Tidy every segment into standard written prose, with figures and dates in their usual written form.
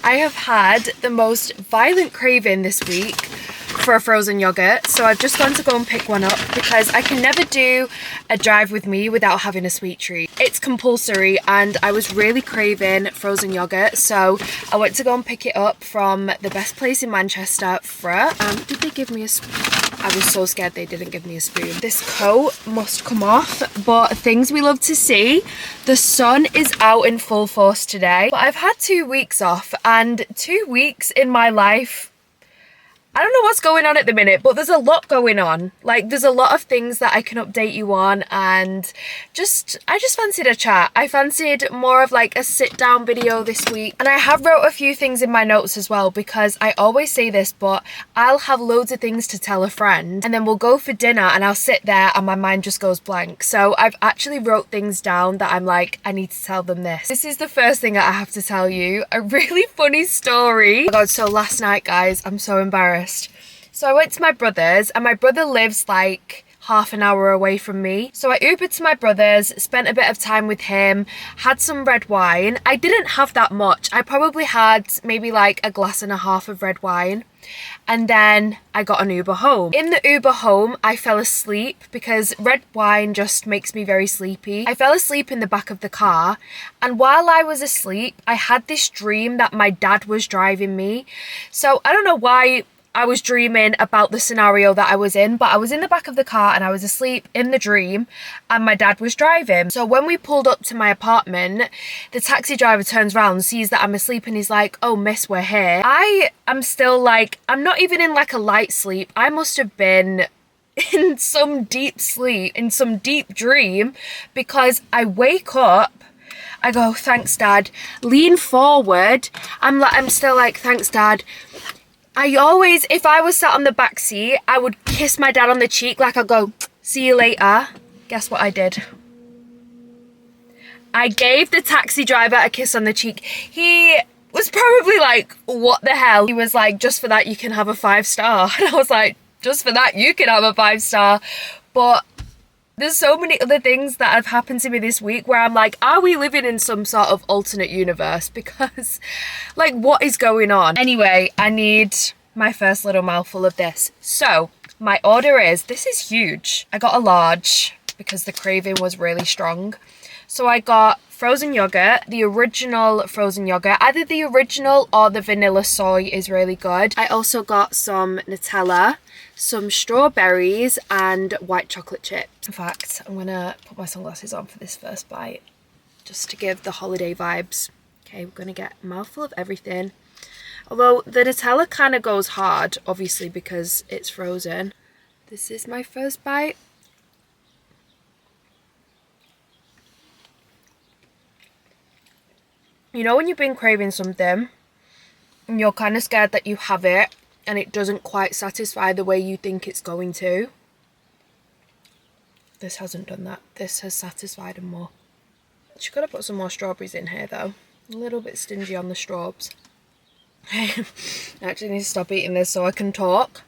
I have had the most violent craving this week for a frozen yogurt, so I've just gone to go and pick one up because I can never do a drive with me without having a sweet treat. It's compulsory and I was really craving frozen yogurt, so I went to go and pick it up from the best place in Manchester, Fra. Did they give me a spoon? I was so scared they didn't give me a spoon. This coat must come off, but things we love to see. The sun is out in full force today, but I've had 2 weeks off, and 2 weeks in my life, I don't know what's going on at the minute, but there's a lot going on. Like, there's a lot of things that I can update you on, and I just fancied a chat. I fancied more of like a sit down video this week. And I have wrote a few things in my notes as well, because I always say this, but I'll have loads of things to tell a friend and then we'll go for dinner and I'll sit there and my mind just goes blank. So I've actually wrote things down that I'm like, I need to tell them this. This is the first thing that I have to tell you. A really funny story. Oh my God, so last night, guys, I'm so embarrassed. So I went to my brother's, and my brother lives like half an hour away from me. So I Ubered to my brother's, spent a bit of time with him, had some red wine. I didn't have that much. I probably had maybe like a glass and a half of red wine. And then I got an Uber home. In the Uber home, I fell asleep because red wine just makes me very sleepy. I fell asleep in the back of the car, and while I was asleep, I had this dream that my dad was driving me. So I don't know why I was dreaming about the scenario that I was in, but I was in the back of the car and I was asleep in the dream and my dad was driving. So when we pulled up to my apartment, the taxi driver turns around, sees that I'm asleep, and he's like, "Oh miss, we're here." I am still like, I'm not even in like a light sleep. I must have been in some deep sleep, in some deep dream, because I wake up, I go, "Thanks Dad," lean forward, I'm still like, "Thanks Dad." I always, if I was sat on the back seat, I would kiss my dad on the cheek, like I'd go, "See you later." Guess what I did? I gave the taxi driver a kiss on the cheek. He was probably like, "What the hell?" He was like, "Just for that you can have a 5-star." And I was like, "Just for that you can have a 5-star. But there's so many other things that have happened to me this week where I'm like, are we living in some sort of alternate universe? Because, like, what is going on? Anyway, I need my first little mouthful of this. So, my order is, this is huge. I got a large because the craving was really strong. So I got frozen yogurt, the original frozen yogurt. Either the original or the vanilla soy is really good. I also got some Nutella, some strawberries, and white chocolate chips. In fact, I'm gonna put my sunglasses on for this first bite, just to give the holiday vibes. Okay, we're gonna get a mouthful of everything. Although the Nutella kind of goes hard, obviously, because it's frozen. This is my first bite. You know when you've been craving something and you're kind of scared that you have it and it doesn't quite satisfy the way you think it's going to? This hasn't done that. This has satisfied them more. She could have put some more strawberries in here though. A little bit stingy on the straws. I actually need to stop eating this so I can talk.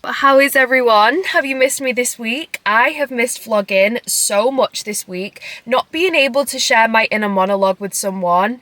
How is everyone? Have you missed me this week? I have missed vlogging so much this week. Not being able to share my inner monologue with someone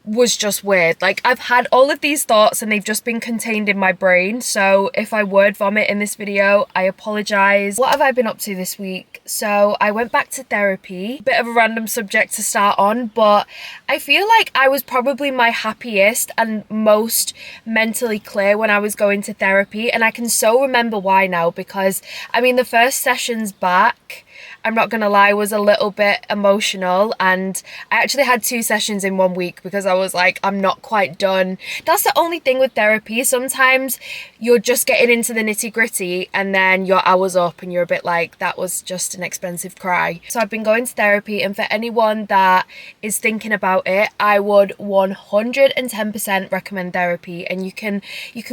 was just weird. Like, I've had all of these thoughts and they've just been contained in my brain, so if I word vomit in this video, I apologize. What have I been up to this week? So I went back to therapy. Bit of a random subject to start on, but I feel like I was probably my happiest and most mentally clear when I was going to therapy, and I can so remember why now, because I mean the first sessions back, I'm not gonna lie, was a little bit emotional, and I actually had 2 sessions in 1 week because I was like, I'm not quite done. That's the only thing with therapy. Sometimes you're just getting into the nitty gritty and then your hour's up and you're a bit like, that was just an expensive cry. So I've been going to therapy, and for anyone that is thinking about it, I would 110% recommend therapy. And you can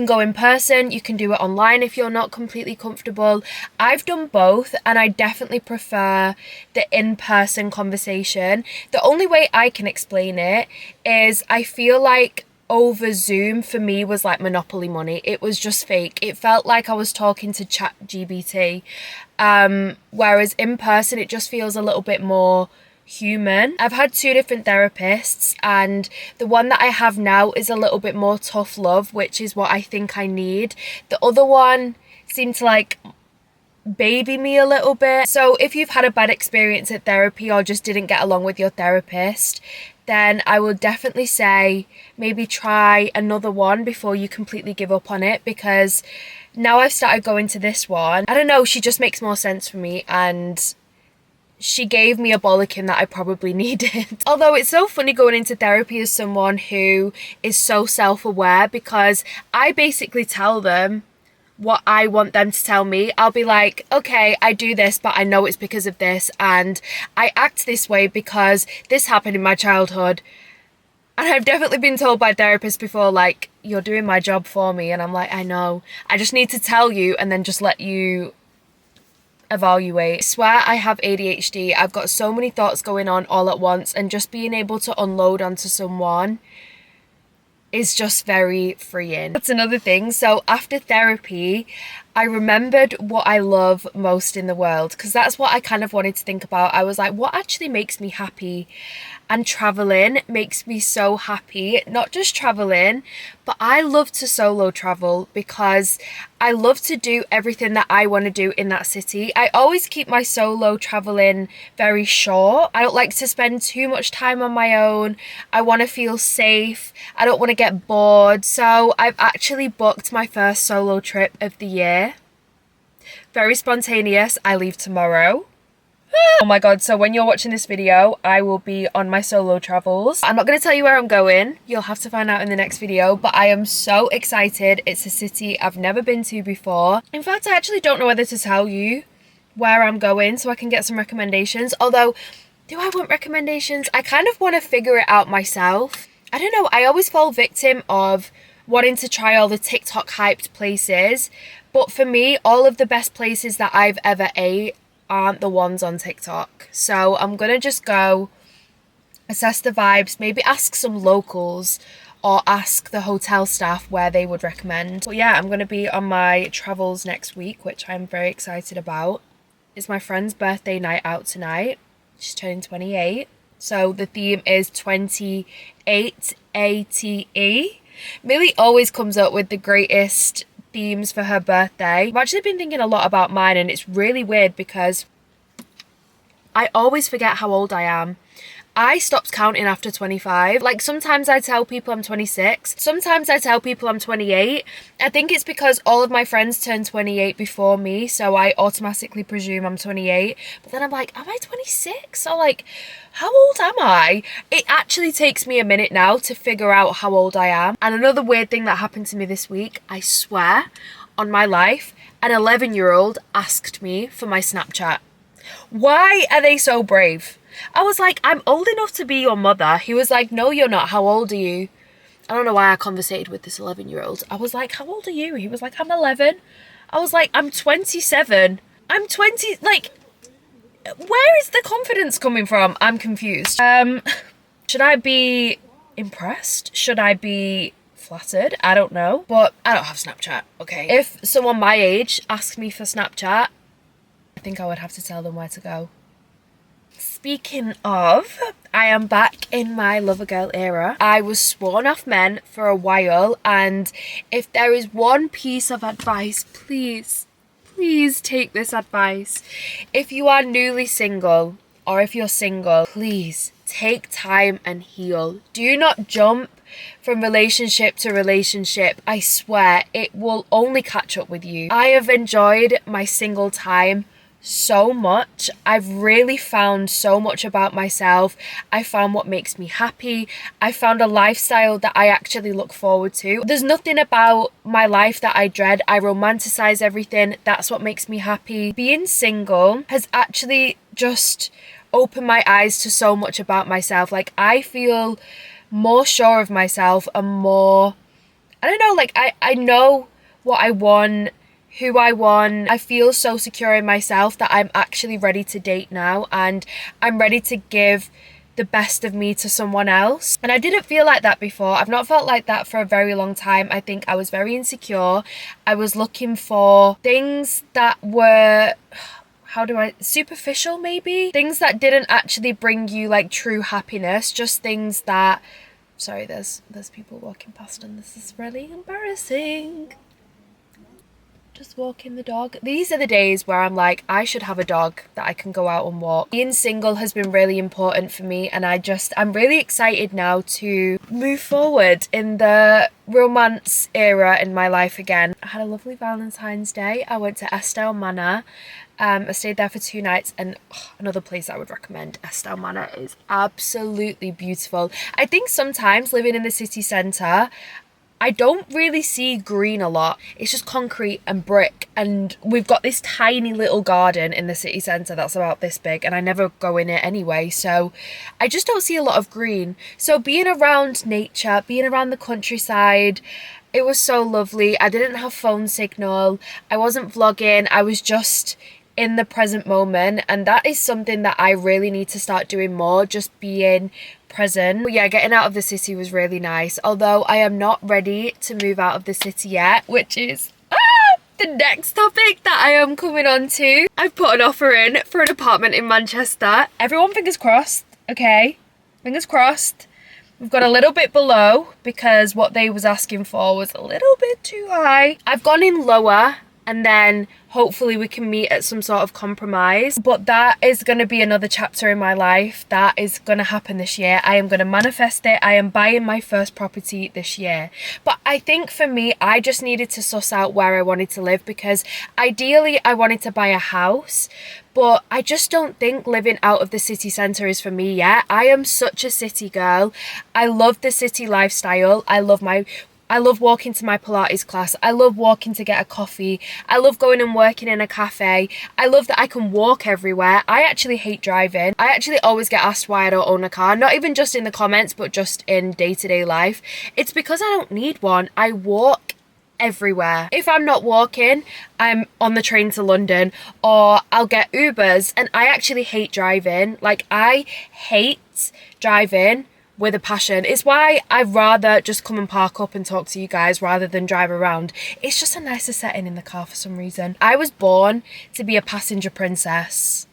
go in person, you can do it online if you're not completely comfortable. I've done both and I definitely prefer the in-person conversation. The only way I can explain it is I feel like over Zoom for me was like Monopoly money. It was just fake. It felt like I was talking to ChatGPT, whereas in person it just feels a little bit more human. I've had 2 different therapists, and the one that I have now is a little bit more tough love, which is what I think I need. The other one seemed to like baby me a little bit. So if you've had a bad experience at therapy or just didn't get along with your therapist, then I would definitely say maybe try another one before you completely give up on it, because now I've started going to this one. I don't know, she just makes more sense for me, and she gave me a bollocking that I probably needed. Although it's so funny going into therapy as someone who is so self-aware, because I basically tell them what I want them to tell me. I'll be like, okay, I do this, but I know it's because of this, and I act this way because this happened in my childhood. And I've definitely been told by therapists before, like, you're doing my job for me, and I'm like, I know. I just need to tell you and then just let you evaluate. I swear I have ADHD. I've got so many thoughts going on all at once, and just being able to unload onto someone is just very freeing. That's another thing. So after therapy, I remembered what I love most in the world, because that's what I kind of wanted to think about. I was like, what actually makes me happy? And traveling makes me so happy. Not just traveling, but I love to solo travel because I love to do everything that I want to do in that city. I always keep my solo traveling very short. I don't like to spend too much time on my own. I want to feel safe. I don't want to get bored. So I've actually booked my first solo trip of the year. Very spontaneous. I leave tomorrow. Oh my god, so when you're watching this video, I will be on my solo travels. I'm not going to tell you where I'm going. You'll have to find out in the next video, but I am so excited. It's a city I've never been to before. In fact, I actually don't know whether to tell you where I'm going so I can get some recommendations. Although, do I want recommendations? I kind of want to figure it out myself. I don't know, I always fall victim of wanting to try all the TikTok hyped places, but for me, all of the best places that I've ever ate aren't the ones on TikTok. So I'm gonna just go assess the vibes, maybe ask some locals or ask the hotel staff where they would recommend. But yeah, I'm gonna be on my travels next week, which I'm very excited about. It's my friend's birthday night out tonight. She's turning 28. So the theme is 28 ATE. Millie always comes up with the greatest themes for her birthday. I've actually been thinking a lot about mine, and it's really weird because I always forget how old I am. I stopped counting after 25. Like, sometimes I tell people I'm 26. Sometimes I tell people I'm 28. I think it's because all of my friends turned 28 before me, so I automatically presume I'm 28. But then I'm like, am I 26? Or like, how old am I? It actually takes me a minute now to figure out how old I am. And another weird thing that happened to me this week, I swear on my life, an 11-year-old asked me for my Snapchat. Why are they so brave? I was like, I'm old enough to be your mother. He was like, no, you're not. How old are you? I don't know why I conversated with this 11-year-old. I was like, how old are you? He was like, I'm 11. I was like, I'm 27. I'm 20. Like, where is the confidence coming from? I'm confused. Should I be impressed? Should I be flattered? I don't know. But I don't have Snapchat, okay? If someone my age asked me for Snapchat, I think I would have to tell them where to go. Speaking of, I am back in my lover girl era. I was sworn off men for a while, and if there is one piece of advice, please take this advice. If you are newly single, or if you're single, please take time and heal. Do not jump from relationship to relationship. I swear it will only catch up with you. I have enjoyed my single time so much. I've really found so much about myself. I found what makes me happy. I found a lifestyle that I actually look forward to. There's nothing about my life that I dread. I romanticize everything. That's what makes me happy. Being single has actually just opened my eyes to so much about myself. Like, I feel more sure of myself and more, I don't know, like I know what I want, who I want. I feel so secure in myself that I'm actually ready to date now, and I'm ready to give the best of me to someone else. And I didn't feel like that before. I've not felt like that for a very long time. I think I was very insecure. I was looking for things that were, superficial maybe? Things that didn't actually bring you like true happiness, just things that, sorry, there's people walking past and this is really embarrassing. Just walking the dog. These are the days where I'm like, I should have a dog that I can go out and walk. Being single has been really important for me, and I'm really excited now to move forward in the romance era in my life again. I had a lovely Valentine's Day. I went to Estelle Manor. I stayed there for 2 nights, and another place I would recommend, Estelle Manor, is absolutely beautiful. I think sometimes living in the city centre, I don't really see green a lot. It's just concrete and brick, and we've got this tiny little garden in the city centre that's about this big, and I never go in it anyway, so I just don't see a lot of green. So being around nature, being around the countryside, it was so lovely. I didn't have phone signal, I wasn't vlogging, I was just in the present moment, and that is something that I really need to start doing more, just being present. But yeah, getting out of the city was really nice, although I am not ready to move out of the city yet, which is the next topic that I am coming on to. I've put an offer in for an apartment in Manchester. Everyone fingers crossed, okay? Fingers crossed. We've got a little bit below because what they was asking for was a little bit too high. I've gone in lower, and then hopefully we can meet at some sort of compromise. But that is going to be another chapter in my life. That is going to happen this year. I am going to manifest it. I am buying my first property this year. But I think for me, I just needed to suss out where I wanted to live, because ideally I wanted to buy a house, but I just don't think living out of the city centre is for me yet. I am such a city girl. I love the city lifestyle. I love walking to my Pilates class. I love walking to get a coffee. I love going and working in a cafe. I love that I can walk everywhere. I actually hate driving. I actually always get asked why I don't own a car. Not even just in the comments, but just in day-to-day life. It's because I don't need one. I walk everywhere. If I'm not walking, I'm on the train to London, or I'll get Ubers, and I actually hate driving. Like, I hate driving with a passion. It's why I'd rather just come and park up and talk to you guys rather than drive around. It's just a nicer setting in the car for some reason. I was born to be a passenger princess.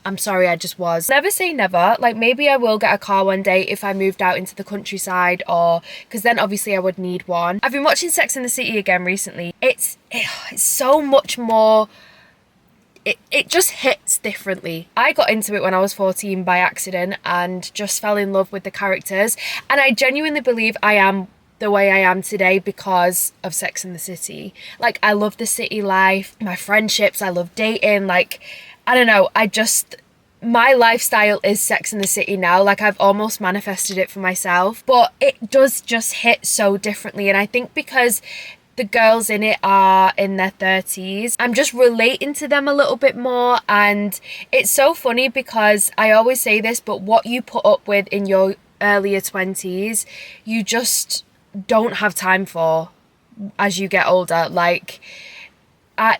I'm sorry, I just was. Never say never. Like, maybe I will get a car one day if I moved out into the countryside, or because then obviously I would need one. I've been watching Sex and the City again recently. It's so much more. It just hits differently. I got into it when I was 14 by accident and just fell in love with the characters. And I genuinely believe I am the way I am today because of Sex and the City. Like, I love the city life, my friendships, I love dating. Like, I don't know, my lifestyle is Sex and the City now. Like, I've almost manifested it for myself. But it does just hit so differently. And I think because the girls in it are in their 30s, I'm just relating to them a little bit more. And it's so funny because I always say this, but what you put up with in your earlier 20s, you just don't have time for as you get older. Like,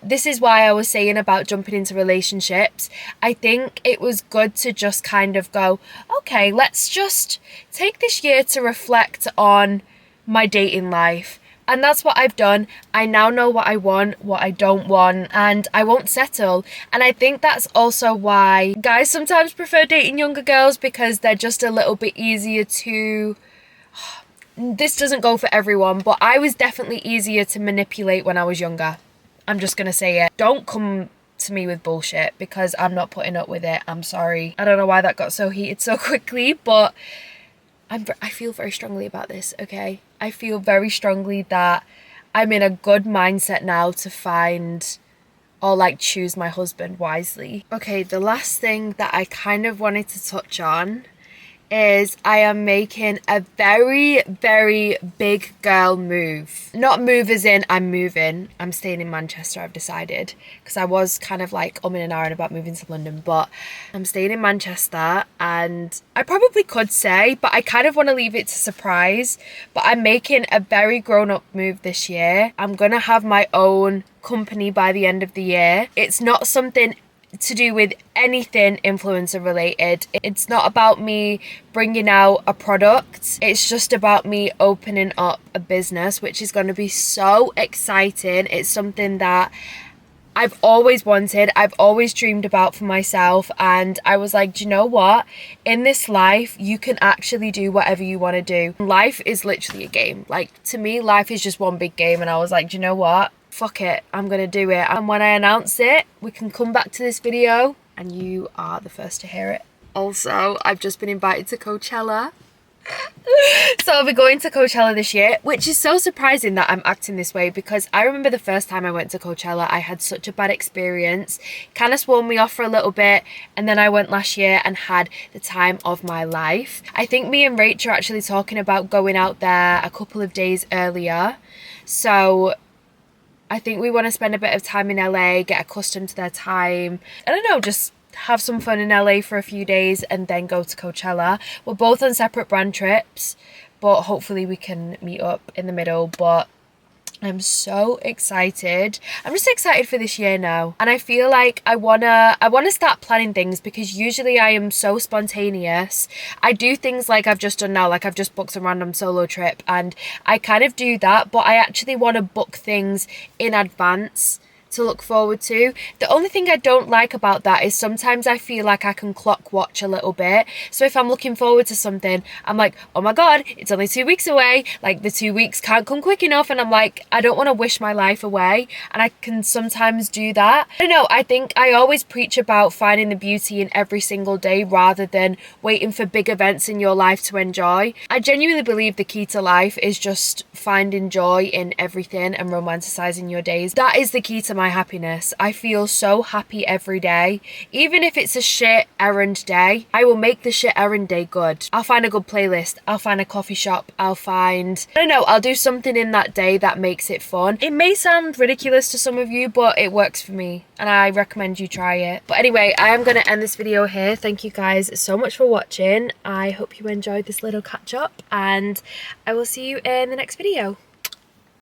this is why I was saying about jumping into relationships. I think it was good to just kind of go, okay, let's just take this year to reflect on my dating life. And that's what I've done. I now know what I want, what I don't want, and I won't settle. And I think that's also why guys sometimes prefer dating younger girls, because they're just a little bit easier to... This doesn't go for everyone, but I was definitely easier to manipulate when I was younger. I'm just going to say it. Don't come to me with bullshit, because I'm not putting up with it. I'm sorry. I don't know why that got so heated so quickly, but I feel very strongly about this, okay? I feel very strongly that I'm in a good mindset now to find or like choose my husband wisely. Okay, the last thing that I kind of wanted to touch on is I am making a very, very big girl move. Not move as in I'm moving. I'm staying in Manchester, I've decided. Because I was kind of like umming and ahhing about moving to London. But I'm staying in Manchester, and I probably could say, but I kind of want to leave it to surprise. But I'm making a very grown-up move this year. I'm going to have my own company by the end of the year. It's not something to do with anything influencer related. It's not about me bringing out a product. It's just about me opening up a business, which is going to be so exciting. It's something that I've always wanted, I've always dreamed about for myself. And I was like, do you know what? In this life, you can actually do whatever you want to do. Life is literally a game. Like, to me, life is just one big game. And I was like, do you know what? Fuck it, I'm gonna do it. And when I announce it, we can come back to this video and you are the first to hear it. Also, I've just been invited to Coachella. So I'll be going to Coachella this year, which is so surprising that I'm acting this way, because I remember the first time I went to Coachella, I had such a bad experience. Kind of swore me off for a little bit, and then I went last year and had the time of my life. I think me and Rach are actually talking about going out there a couple of days earlier. So I think we want to spend a bit of time in LA, get accustomed to their time. I don't know, just have some fun in LA for a few days and then go to Coachella. We're both on separate brand trips, but hopefully we can meet up in the middle. But I'm so excited. I'm just excited for this year now. And I feel like I wanna start planning things, because usually I am so spontaneous. I do things like I've just done now, like I've just booked a random solo trip, and I kind of do that, but I actually want to book things in advance to look forward to. The only thing I don't like about that is sometimes I feel like I can clock watch a little bit. So if I'm looking forward to something, I'm like, oh my god, it's only 2 weeks away, like the 2 weeks can't come quick enough, and I'm like, I don't want to wish my life away. And I can sometimes do that. I don't know, I think I always preach about finding the beauty in every single day rather than waiting for big events in your life to enjoy. I genuinely believe the key to life is just finding joy in everything and romanticizing your days. That is the key to my happiness. I feel so happy every day. Even if it's a shit errand day, I will make the shit errand day good. I'll find a good playlist, I'll find a coffee shop, I'll do something in that day that makes it fun. It may sound ridiculous to some of you, but it works for me and I recommend you try it. But anyway, I am going to end this video here. Thank you guys so much for watching. I hope you enjoyed this little catch up, and I will see you in the next video.